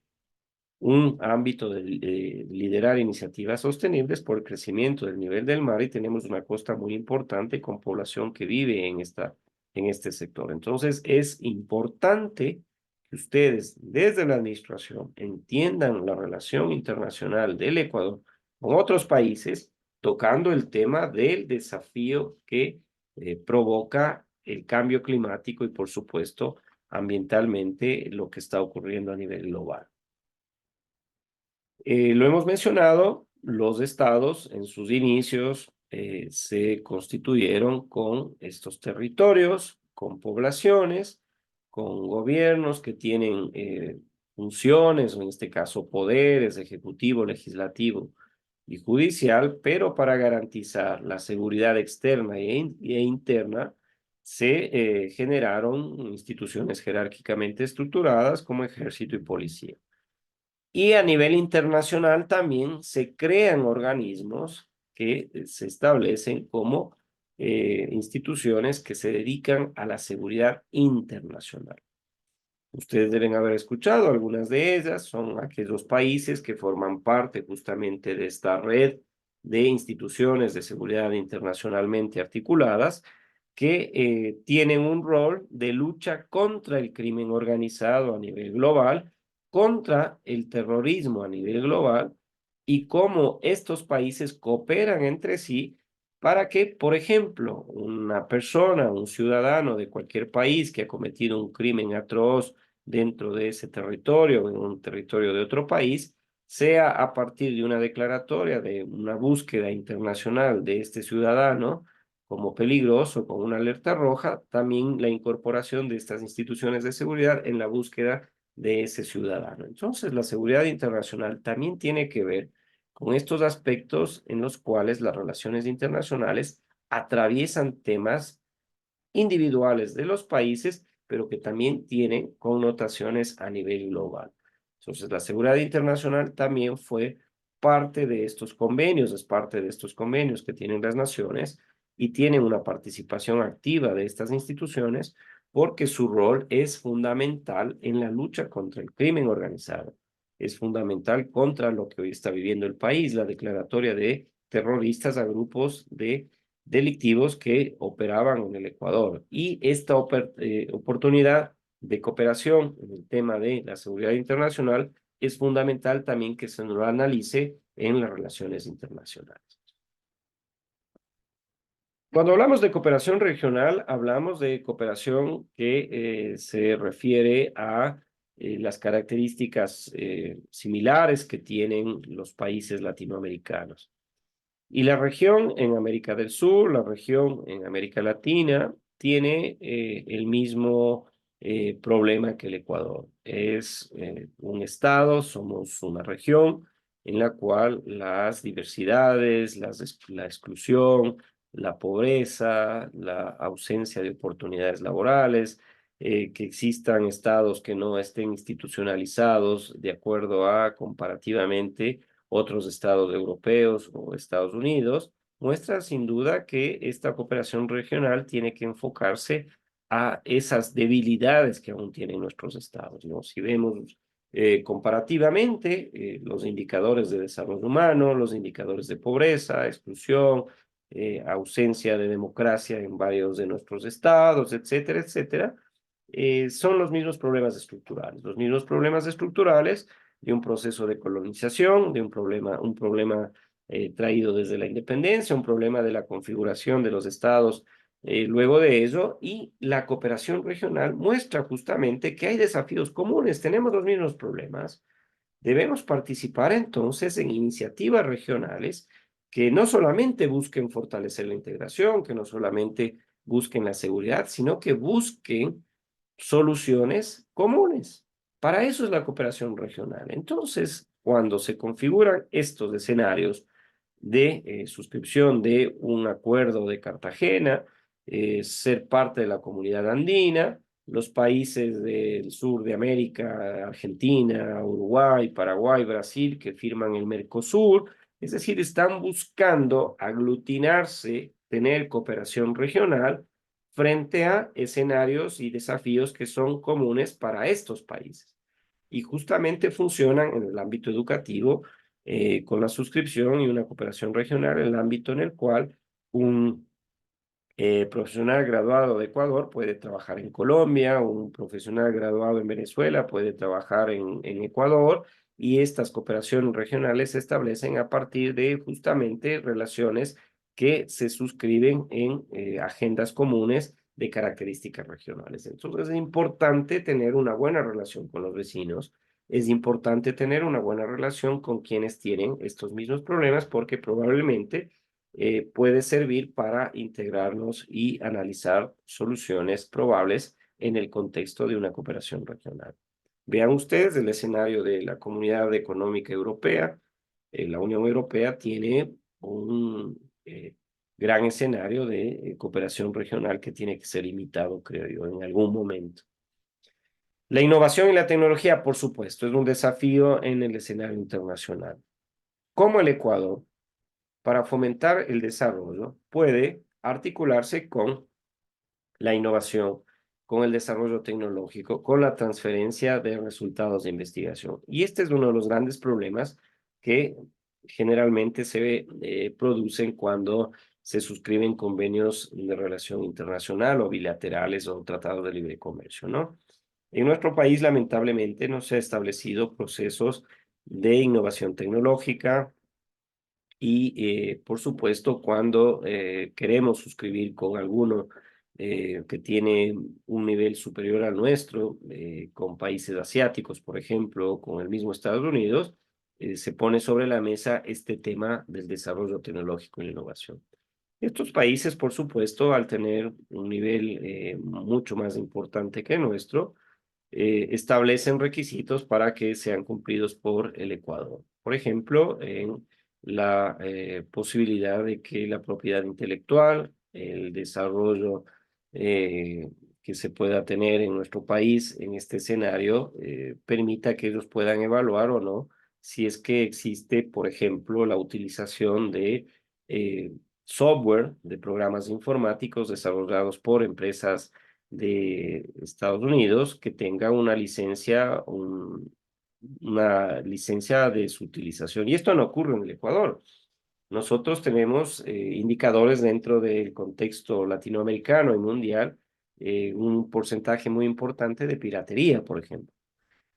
un ámbito de liderar iniciativas sostenibles por el crecimiento del nivel del mar y tenemos una costa muy importante con población que vive en este sector. Entonces, es importante que ustedes desde la administración entiendan la relación internacional del Ecuador con otros países, tocando el tema del desafío que provoca el cambio climático y, por supuesto, ambientalmente lo que está ocurriendo a nivel global. Lo hemos mencionado, los estados en sus inicios se constituyeron con estos territorios, con poblaciones, con gobiernos que tienen funciones, o en este caso poderes ejecutivo, legislativo y judicial, pero para garantizar la seguridad externa e interna se generaron instituciones jerárquicamente estructuradas como ejército y policía. Y a nivel internacional también se crean organismos que se establecen como instituciones que se dedican a la seguridad internacional. Ustedes deben haber escuchado algunas de ellas, son aquellos países que forman parte justamente de esta red de instituciones de seguridad internacionalmente articuladas que tienen un rol de lucha contra el crimen organizado a nivel global, contra el terrorismo a nivel global y cómo estos países cooperan entre sí para que, por ejemplo, una persona, un ciudadano de cualquier país que ha cometido un crimen atroz dentro de ese territorio, en un territorio de otro país, sea a partir de una declaratoria, de una búsqueda internacional de este ciudadano como peligroso, con una alerta roja, también la incorporación de estas instituciones de seguridad en la búsqueda de ese ciudadano. Entonces, la seguridad internacional también tiene que ver con estos aspectos en los cuales las relaciones internacionales atraviesan temas individuales de los países, pero que también tienen connotaciones a nivel global. Entonces, la seguridad internacional también fue parte de estos convenios, es parte de estos convenios que tienen las naciones y tienen una participación activa de estas instituciones porque su rol es fundamental en la lucha contra el crimen organizado. Es fundamental contra lo que hoy está viviendo el país, la declaratoria de terroristas a grupos de delictivos que operaban en el Ecuador. Y esta oportunidad de cooperación en el tema de la seguridad internacional es fundamental también que se lo analice en las relaciones internacionales. Cuando hablamos de cooperación regional, hablamos de cooperación que se refiere a las características similares que tienen los países latinoamericanos. Y la región en América del Sur, la región en América Latina, tiene el mismo problema que el Ecuador. Es un estado, somos una región en la cual las diversidades, la exclusión, la pobreza, la ausencia de oportunidades laborales, que existan estados que no estén institucionalizados de acuerdo a comparativamente otros estados europeos o Estados Unidos, muestra sin duda que esta cooperación regional tiene que enfocarse a esas debilidades que aún tienen nuestros estados, ¿no? Si vemos comparativamente los indicadores de desarrollo humano, los indicadores de pobreza, exclusión, ausencia de democracia en varios de nuestros estados, etcétera, etcétera, son los mismos problemas estructurales de un proceso de colonización, de un problema traído desde la independencia, un problema de la configuración de los estados luego de ello, y la cooperación regional muestra justamente que hay desafíos comunes, tenemos los mismos problemas. Debemos participar entonces en iniciativas regionales que no solamente busquen fortalecer la integración, que no solamente busquen la seguridad, sino que busquen soluciones comunes. Para eso es la cooperación regional. Entonces, cuando se configuran estos escenarios de suscripción de un acuerdo de Cartagena, ser parte de la comunidad andina, los países del sur de América, Argentina, Uruguay, Paraguay, Brasil, que firman el Mercosur, es decir, están buscando aglutinarse, tener cooperación regional frente a escenarios y desafíos que son comunes para estos países. Y justamente funcionan en el ámbito educativo con la suscripción y una cooperación regional en el ámbito en el cual un profesional graduado de Ecuador puede trabajar en Colombia, un profesional graduado en Venezuela puede trabajar en Ecuador, y estas cooperaciones regionales se establecen a partir de justamente relaciones que se suscriben en agendas comunes de características regionales. Entonces es importante tener una buena relación con los vecinos, es importante tener una buena relación con quienes tienen estos mismos problemas, porque probablemente puede servir para integrarnos y analizar soluciones probables en el contexto de una cooperación regional. Vean ustedes el escenario de la Comunidad Económica Europea. La Unión Europea tiene un gran escenario de cooperación regional que tiene que ser imitado, creo yo, en algún momento. La innovación y la tecnología, por supuesto, es un desafío en el escenario internacional. Como el Ecuador, para fomentar el desarrollo, puede articularse con la innovación, con el desarrollo tecnológico, con la transferencia de resultados de investigación. Y este es uno de los grandes problemas que generalmente se producen cuando se suscriben convenios de relación internacional o bilaterales o tratados de libre comercio, ¿no? En nuestro país, lamentablemente, no se han establecido procesos de innovación tecnológica, y, por supuesto, cuando queremos suscribir con alguno que tiene un nivel superior al nuestro, con países asiáticos, por ejemplo, con el mismo Estados Unidos, se pone sobre la mesa este tema del desarrollo tecnológico y la innovación. Estos países, por supuesto, al tener un nivel mucho más importante que el nuestro, establecen requisitos para que sean cumplidos por el Ecuador. Por ejemplo, en la posibilidad de que la propiedad intelectual, el desarrollo que se pueda tener en nuestro país en este escenario, permita que ellos puedan evaluar o no si es que existe, por ejemplo, la utilización de software, de programas informáticos desarrollados por empresas de Estados Unidos que tenga una licencia, una licencia de su utilización. Y esto no ocurre en el Ecuador. Nosotros tenemos indicadores dentro del contexto latinoamericano y mundial, un porcentaje muy importante de piratería, por ejemplo.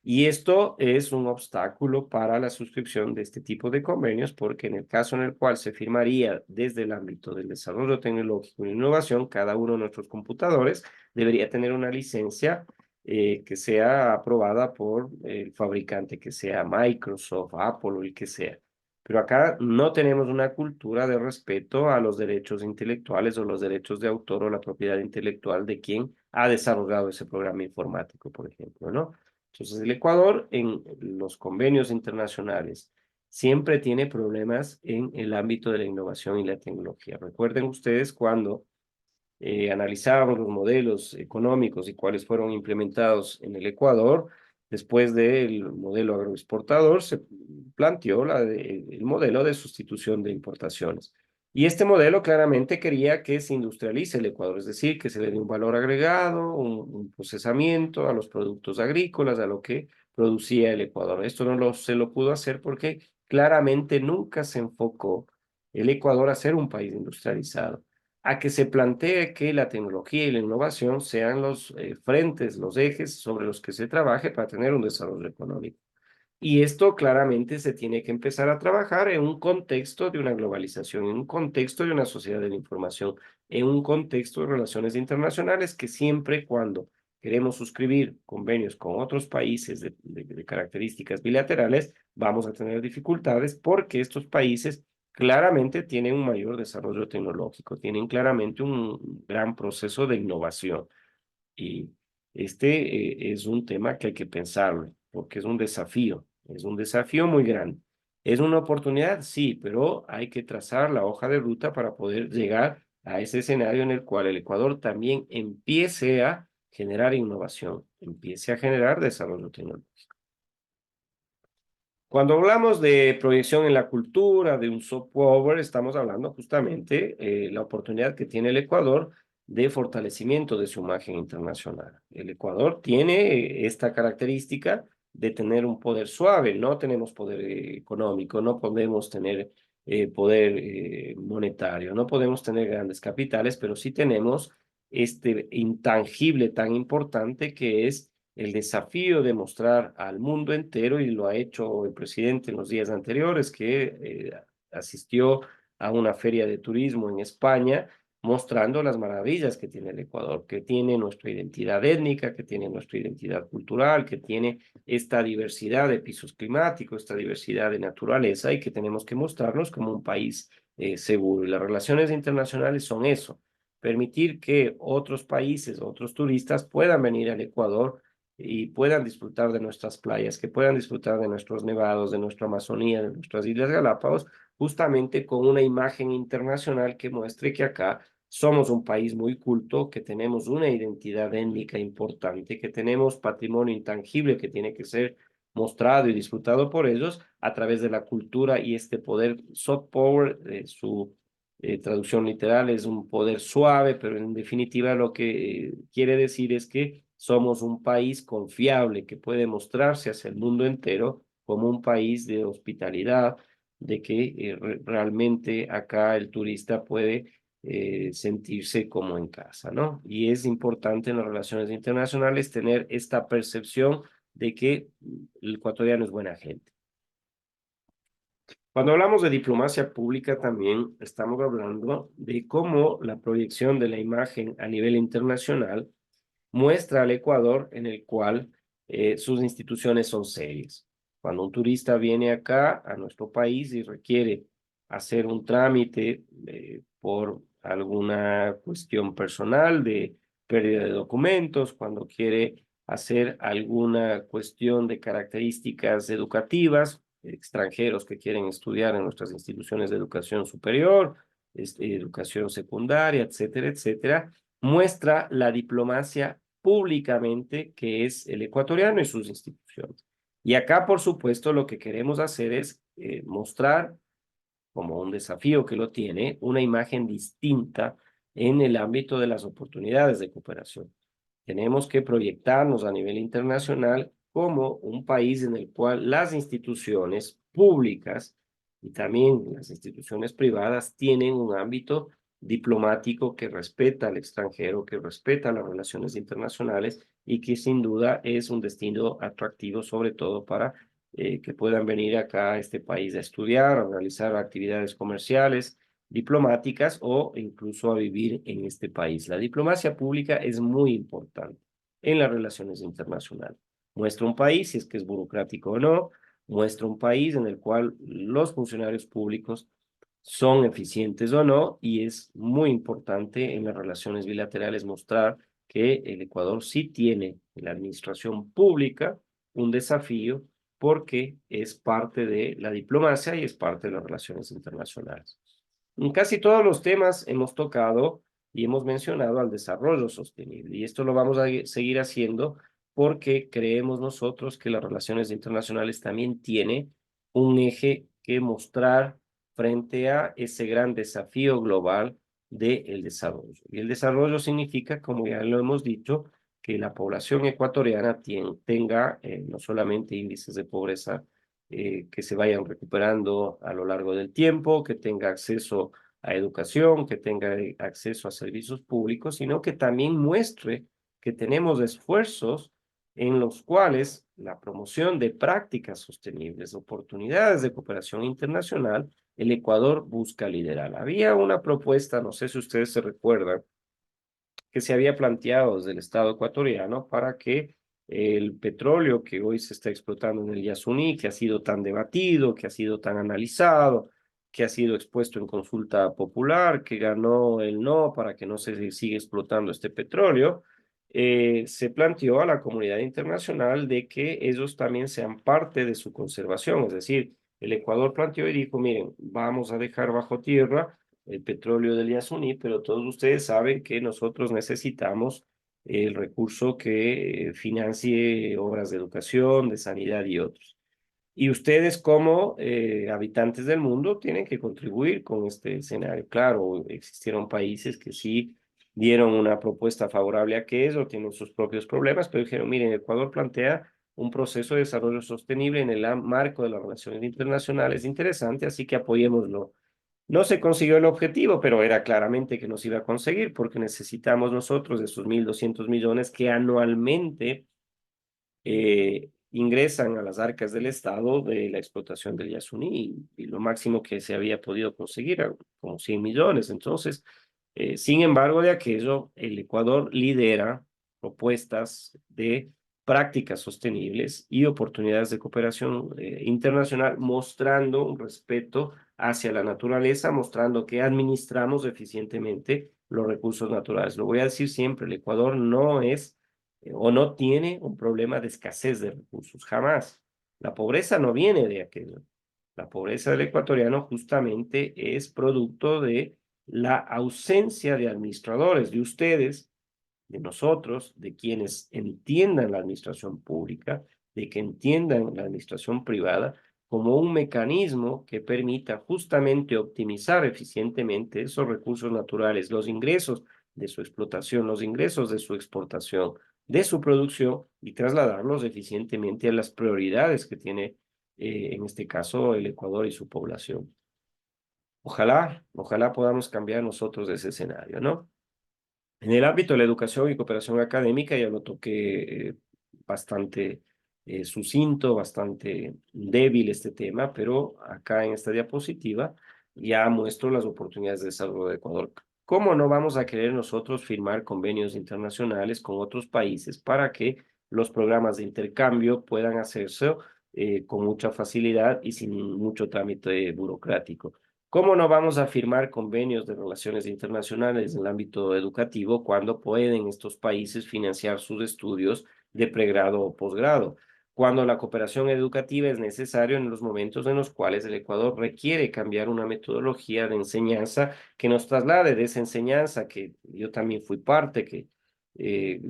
Y esto es un obstáculo para la suscripción de este tipo de convenios, porque en el caso en el cual se firmaría desde el ámbito del desarrollo tecnológico y innovación, cada uno de nuestros computadores debería tener una licencia que sea aprobada por el fabricante, que sea Microsoft, Apple o el que sea. Pero acá no tenemos una cultura de respeto a los derechos intelectuales o los derechos de autor o la propiedad intelectual de quien ha desarrollado ese programa informático, por ejemplo, ¿no? Entonces, el Ecuador en los convenios internacionales siempre tiene problemas en el ámbito de la innovación y la tecnología. Recuerden ustedes cuando analizábamos los modelos económicos y cuáles fueron implementados en el Ecuador, después del modelo agroexportador, se planteó el modelo de sustitución de importaciones. Y este modelo claramente quería que se industrialice el Ecuador, es decir, que se le dé un valor agregado, un procesamiento a los productos agrícolas, a lo que producía el Ecuador. Esto no se lo pudo hacer porque claramente nunca se enfocó el Ecuador a ser un país industrializado, a que se plantee que la tecnología y la innovación sean los frentes, los ejes sobre los que se trabaje para tener un desarrollo económico. Y esto claramente se tiene que empezar a trabajar en un contexto de una globalización, en un contexto de una sociedad de la información, en un contexto de relaciones internacionales que siempre cuando queremos suscribir convenios con otros países de características bilaterales, vamos a tener dificultades porque estos países claramente tienen un mayor desarrollo tecnológico, tienen claramente un gran proceso de innovación. Y este es un tema que hay que pensarlo, porque es un desafío muy grande. ¿Es una oportunidad? Sí, pero hay que trazar la hoja de ruta para poder llegar a ese escenario en el cual el Ecuador también empiece a generar innovación, empiece a generar desarrollo tecnológico. Cuando hablamos de proyección en la cultura, de un soft power, estamos hablando justamente la oportunidad que tiene el Ecuador de fortalecimiento de su imagen internacional. El Ecuador tiene esta característica de tener un poder suave, no tenemos poder económico, no podemos tener poder monetario, no podemos tener grandes capitales, pero sí tenemos este intangible tan importante que es el desafío de mostrar al mundo entero, y lo ha hecho el presidente en los días anteriores, que asistió a una feria de turismo en España, mostrando las maravillas que tiene el Ecuador, que tiene nuestra identidad étnica, que tiene nuestra identidad cultural, que tiene esta diversidad de pisos climáticos, esta diversidad de naturaleza, y que tenemos que mostrarnos como un país seguro. Y las relaciones internacionales son eso, permitir que otros países, otros turistas puedan venir al Ecuador y puedan disfrutar de nuestras playas, que puedan disfrutar de nuestros nevados, de nuestra Amazonía, de nuestras Islas Galápagos, justamente con una imagen internacional que muestre que acá somos un país muy culto, que tenemos una identidad étnica importante, que tenemos patrimonio intangible que tiene que ser mostrado y disfrutado por ellos a través de la cultura y este poder soft power, su traducción literal es un poder suave, pero en definitiva lo que quiere decir es que somos un país confiable que puede mostrarse hacia el mundo entero como un país de hospitalidad, de que realmente acá el turista puede sentirse como en casa, ¿no? Y es importante en las relaciones internacionales tener esta percepción de que el ecuatoriano es buena gente. Cuando hablamos de diplomacia pública también estamos hablando de cómo la proyección de la imagen a nivel internacional muestra al Ecuador en el cual sus instituciones son serias. Cuando un turista viene acá a nuestro país y requiere hacer un trámite por alguna cuestión personal de pérdida de documentos, cuando quiere hacer alguna cuestión de características educativas, extranjeros que quieren estudiar en nuestras instituciones de educación superior, educación secundaria, etcétera, etcétera, muestra la diplomacia públicamente que es el ecuatoriano y sus instituciones. Y acá, por supuesto, lo que queremos hacer es mostrar, como un desafío que lo tiene, una imagen distinta en el ámbito de las oportunidades de cooperación. Tenemos que proyectarnos a nivel internacional como un país en el cual las instituciones públicas y también las instituciones privadas tienen un ámbito diplomático que respeta al extranjero, que respeta las relaciones internacionales y que sin duda es un destino atractivo, sobre todo para que puedan venir acá a este país a estudiar, a realizar actividades comerciales, diplomáticas o incluso a vivir en este país. La diplomacia pública es muy importante en las relaciones internacionales. Muestra un país, si es que es burocrático o no, muestra un país en el cual los funcionarios públicos son eficientes o no, y es muy importante en las relaciones bilaterales mostrar que el Ecuador sí tiene en la administración pública un desafío porque es parte de la diplomacia y es parte de las relaciones internacionales. En casi todos los temas hemos tocado y hemos mencionado al desarrollo sostenible, y esto lo vamos a seguir haciendo porque creemos nosotros que las relaciones internacionales también tiene un eje que mostrar frente a ese gran desafío global del desarrollo. Y el desarrollo significa, como ya lo hemos dicho, que la población ecuatoriana tenga no solamente índices de pobreza que se vayan recuperando a lo largo del tiempo, que tenga acceso a educación, que tenga acceso a servicios públicos, sino que también muestre que tenemos esfuerzos en los cuales la promoción de prácticas sostenibles, oportunidades de cooperación internacional, el Ecuador busca liderar. Había una propuesta, no sé si ustedes se recuerdan, que se había planteado desde el Estado ecuatoriano para que el petróleo que hoy se está explotando en el Yasuní, que ha sido tan debatido, que ha sido tan analizado, que ha sido expuesto en consulta popular, que ganó el no para que no se siga explotando este petróleo, se planteó a la comunidad internacional de que ellos también sean parte de su conservación. Es decir, el Ecuador planteó y dijo, miren, vamos a dejar bajo tierra el petróleo del Yasuní, pero todos ustedes saben que nosotros necesitamos el recurso que financie obras de educación, de sanidad y otros. Y ustedes como habitantes del mundo tienen que contribuir con este escenario. Claro, existieron países que sí dieron una propuesta favorable a aquello, tienen sus propios problemas, pero dijeron, miren, Ecuador plantea un proceso de desarrollo sostenible en el marco de las relaciones internacionales interesante, así que apoyémoslo. No se consiguió el objetivo, pero era claramente que nos iba a conseguir porque necesitamos nosotros de esos 1.200 millones que anualmente ingresan a las arcas del Estado de la explotación del Yasuní y lo máximo que se había podido conseguir era como 100 millones. Entonces, sin embargo, de aquello, el Ecuador lidera propuestas de prácticas sostenibles y oportunidades de cooperación internacional, mostrando un respeto hacia la naturaleza, mostrando que administramos eficientemente los recursos naturales. Lo voy a decir siempre, el Ecuador no es o no tiene un problema de escasez de recursos, jamás. La pobreza no viene de aquello. La pobreza del ecuatoriano justamente es producto de la ausencia de administradores, de ustedes, de nosotros, de quienes entiendan la administración pública, de que entiendan la administración privada como un mecanismo que permita justamente optimizar eficientemente esos recursos naturales, los ingresos de su explotación, los ingresos de su exportación, de su producción y trasladarlos eficientemente a las prioridades que tiene, en este caso, el Ecuador y su población. Ojalá podamos cambiar nosotros ese escenario, ¿no? En el ámbito de la educación y cooperación académica ya lo toqué bastante sucinto, bastante débil este tema, pero acá en esta diapositiva ya muestro las oportunidades de desarrollo de Ecuador. ¿Cómo no vamos a querer nosotros firmar convenios internacionales con otros países para que los programas de intercambio puedan hacerse con mucha facilidad y sin mucho trámite burocrático? ¿Cómo no vamos a firmar convenios de relaciones internacionales en el ámbito educativo cuando pueden estos países financiar sus estudios de pregrado o posgrado? Cuando la cooperación educativa es necesario en los momentos en los cuales el Ecuador requiere cambiar una metodología de enseñanza que nos traslade de esa enseñanza que yo también fui parte, que eh,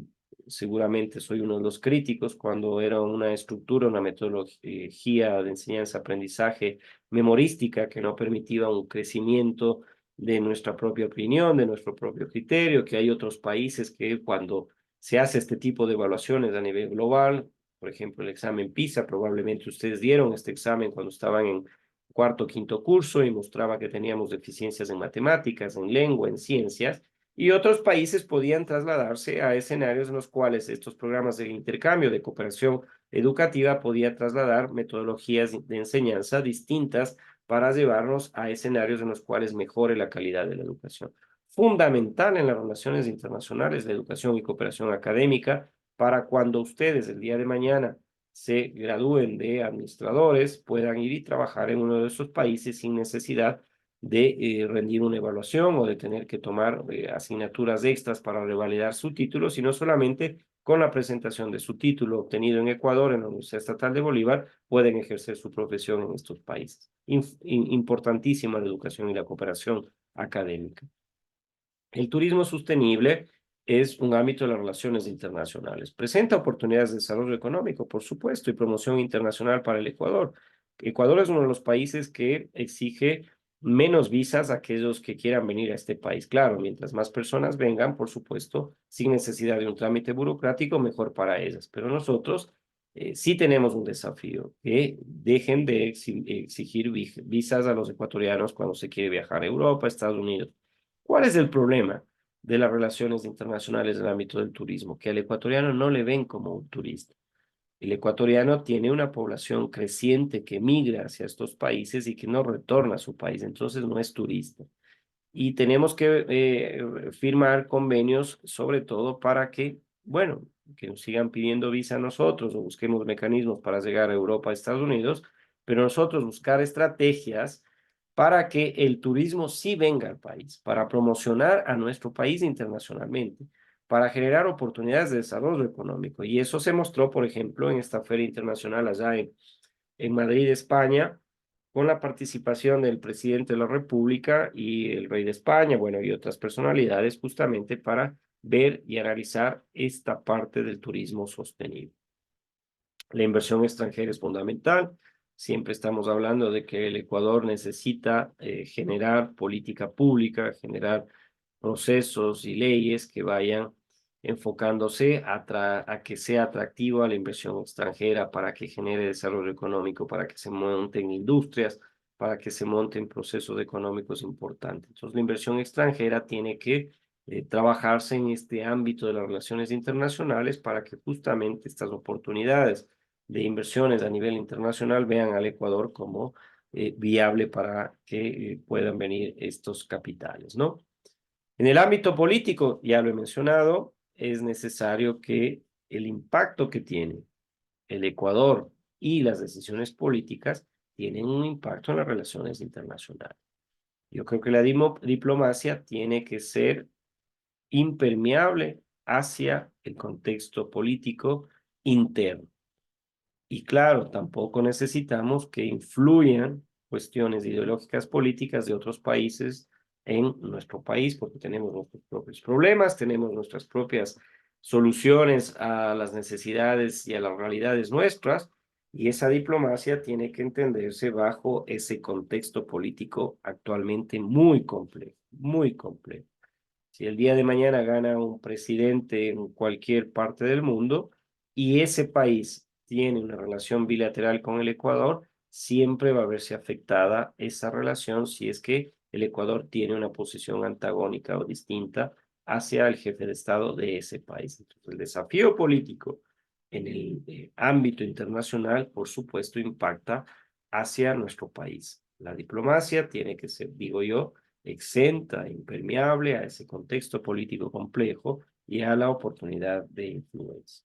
seguramente soy uno de los críticos cuando era una estructura, una metodología de enseñanza-aprendizaje memorística que no permitía un crecimiento de nuestra propia opinión, de nuestro propio criterio, que hay otros países que cuando se hace este tipo de evaluaciones a nivel global, por ejemplo, el examen PISA, probablemente ustedes dieron este examen cuando estaban en cuarto o quinto curso y mostraba que teníamos deficiencias en matemáticas, en lengua, en ciencias, y otros países podían trasladarse a escenarios en los cuales estos programas de intercambio, de cooperación educativa, podía trasladar metodologías de enseñanza distintas para llevarnos a escenarios en los cuales mejore la calidad de la educación. Fundamental en las relaciones internacionales, la educación y cooperación académica, para cuando ustedes el día de mañana se gradúen de administradores, puedan ir y trabajar en uno de esos países sin necesidad de rendir una evaluación o de tener que tomar asignaturas extras para revalidar su título, sino solamente con la presentación de su título obtenido en Ecuador, en la Universidad Estatal de Bolívar, pueden ejercer su profesión en estos países. Importantísima la educación y la cooperación académica. El turismo sostenible es un ámbito de las relaciones internacionales. Presenta oportunidades de desarrollo económico, por supuesto, y promoción internacional para el Ecuador. Ecuador es uno de los países que exige menos visas a aquellos que quieran venir a este país. Claro, mientras más personas vengan, por supuesto, sin necesidad de un trámite burocrático, mejor para ellas. Pero nosotros sí tenemos un desafío, que dejen de exigir visas a los ecuatorianos cuando se quiere viajar a Europa, Estados Unidos. ¿Cuál es el problema de las relaciones internacionales en el ámbito del turismo? Que al ecuatoriano no le ven como un turista. El ecuatoriano tiene una población creciente que migra hacia estos países y que no retorna a su país, entonces no es turista. Y tenemos que firmar convenios, sobre todo para que, bueno, que nos sigan pidiendo visa a nosotros o busquemos mecanismos para llegar a Europa, a Estados Unidos, pero nosotros buscar estrategias para que el turismo sí venga al país, para promocionar a nuestro país internacionalmente, para generar oportunidades de desarrollo económico. Y eso se mostró, por ejemplo, en esta feria internacional allá en Madrid, España, con la participación del presidente de la República y el rey de España, bueno, y otras personalidades, justamente para ver y analizar esta parte del turismo sostenible. La inversión extranjera es fundamental. Siempre estamos hablando de que el Ecuador necesita generar política pública, generar procesos y leyes que vayan enfocándose a que sea atractiva la inversión extranjera para que genere desarrollo económico, para que se monten industrias, para que se monten procesos económicos importantes. Entonces, la inversión extranjera tiene que trabajarse en este ámbito de las relaciones internacionales para que justamente estas oportunidades de inversiones a nivel internacional vean al Ecuador como viable para que puedan venir estos capitales, ¿no? En el ámbito político, ya lo he mencionado, es necesario que el impacto que tiene el Ecuador y las decisiones políticas tienen un impacto en las relaciones internacionales. Yo creo que la diplomacia tiene que ser impermeable hacia el contexto político interno. Y claro, tampoco necesitamos que influyan cuestiones ideológicas políticas de otros países en nuestro país, porque tenemos nuestros propios problemas, tenemos nuestras propias soluciones a las necesidades y a las realidades nuestras, y esa diplomacia tiene que entenderse bajo ese contexto político actualmente muy complejo, muy complejo. Si el día de mañana gana un presidente en cualquier parte del mundo y ese país tiene una relación bilateral con el Ecuador, siempre va a verse afectada esa relación si es que el Ecuador tiene una posición antagónica o distinta hacia el jefe de Estado de ese país. Entonces, el desafío político en el ámbito internacional, por supuesto, impacta hacia nuestro país. La diplomacia tiene que ser, digo yo, exenta, impermeable a ese contexto político complejo y a la oportunidad de influencia.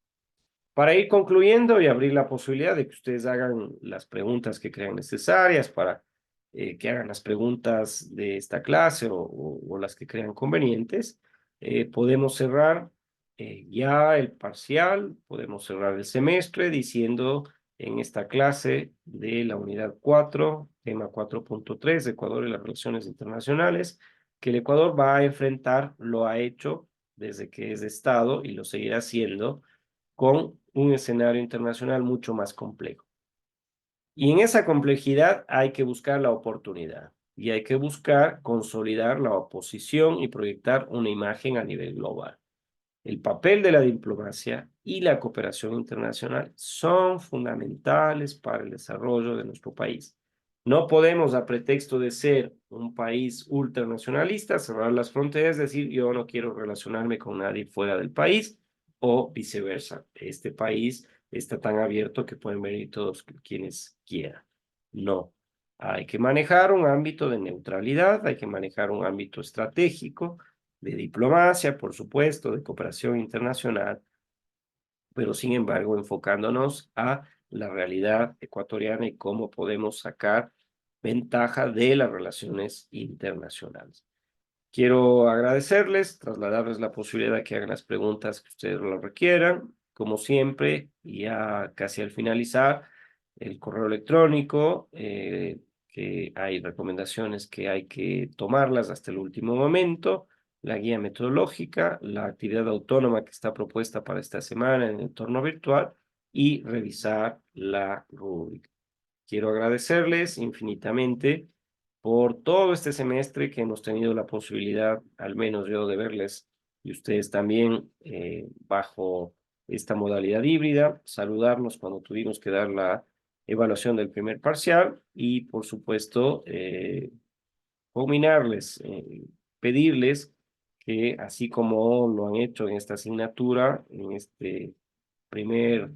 Para ir concluyendo y abrir la posibilidad de que ustedes hagan las preguntas que crean necesarias, para que hagan las preguntas de esta clase o las que crean convenientes, podemos cerrar ya el parcial, podemos cerrar el semestre diciendo en esta clase de la unidad 4, tema 4.3, Ecuador y las relaciones internacionales, que el Ecuador va a enfrentar, lo ha hecho desde que es Estado y lo seguirá haciendo, con un escenario internacional mucho más complejo. Y en esa complejidad hay que buscar la oportunidad y hay que buscar consolidar la oposición y proyectar una imagen a nivel global. El papel de la diplomacia y la cooperación internacional son fundamentales para el desarrollo de nuestro país. No podemos, a pretexto de ser un país ultranacionalista, cerrar las fronteras, decir yo no quiero relacionarme con nadie fuera del país o viceversa. Este país está tan abierto que pueden venir todos quienes quieran. No. Hay que manejar un ámbito de neutralidad, hay que manejar un ámbito estratégico, de diplomacia, por supuesto, de cooperación internacional, pero sin embargo enfocándonos a la realidad ecuatoriana y cómo podemos sacar ventaja de las relaciones internacionales. Quiero agradecerles, trasladarles la posibilidad de que hagan las preguntas que ustedes lo requieran. Como siempre, ya casi al finalizar, el correo electrónico, que hay recomendaciones que hay que tomarlas hasta el último momento, la guía metodológica, la actividad autónoma que está propuesta para esta semana en el entorno virtual y revisar la rúbrica. Quiero agradecerles infinitamente por todo este semestre que hemos tenido la posibilidad, al menos yo, de verles y ustedes también bajo esta modalidad híbrida, saludarnos cuando tuvimos que dar la evaluación del primer parcial y, por supuesto, combinarles, pedirles que así como lo han hecho en esta asignatura, en este primer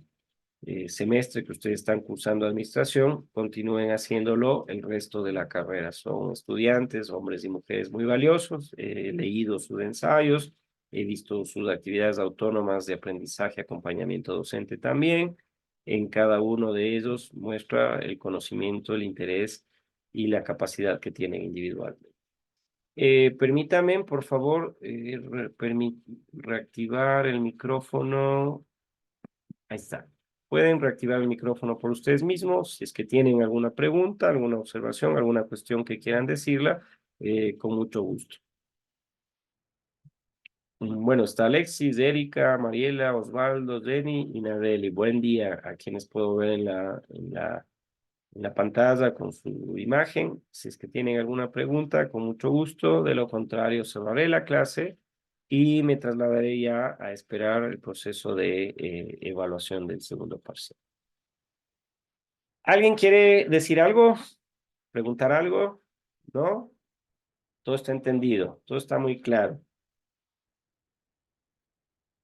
semestre que ustedes están cursando administración, continúen haciéndolo el resto de la carrera. Son estudiantes, hombres y mujeres muy valiosos, he leído sus ensayos, he visto sus actividades autónomas de aprendizaje, acompañamiento docente también. En cada uno de ellos muestra el conocimiento, el interés y la capacidad que tienen individualmente. Permítame, por favor, reactivar el micrófono. Ahí está. Pueden reactivar el micrófono por ustedes mismos. Si es que tienen alguna pregunta, alguna observación, alguna cuestión que quieran decirla, con mucho gusto. Bueno, está Alexis, Erika, Mariela, Osvaldo, Jenny y Nareli. Buen día a quienes puedo ver en la pantalla con su imagen. Si es que tienen alguna pregunta, con mucho gusto. De lo contrario, cerraré la clase y me trasladaré ya a esperar el proceso de evaluación del segundo parcial. ¿Alguien quiere decir algo? ¿Preguntar algo? ¿No? Todo está entendido, todo está muy claro.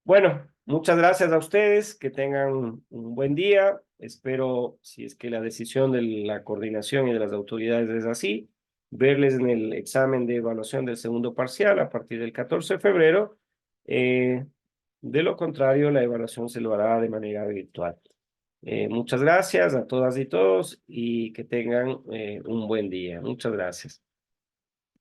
Bueno, muchas gracias a ustedes, que tengan un buen día. Espero, si es que la decisión de la coordinación y de las autoridades es así, verles en el examen de evaluación del segundo parcial a partir del 14 de febrero. Eh, de lo contrario, la evaluación se lo hará de manera virtual. Muchas gracias a todas y todos y que tengan un buen día. Muchas gracias.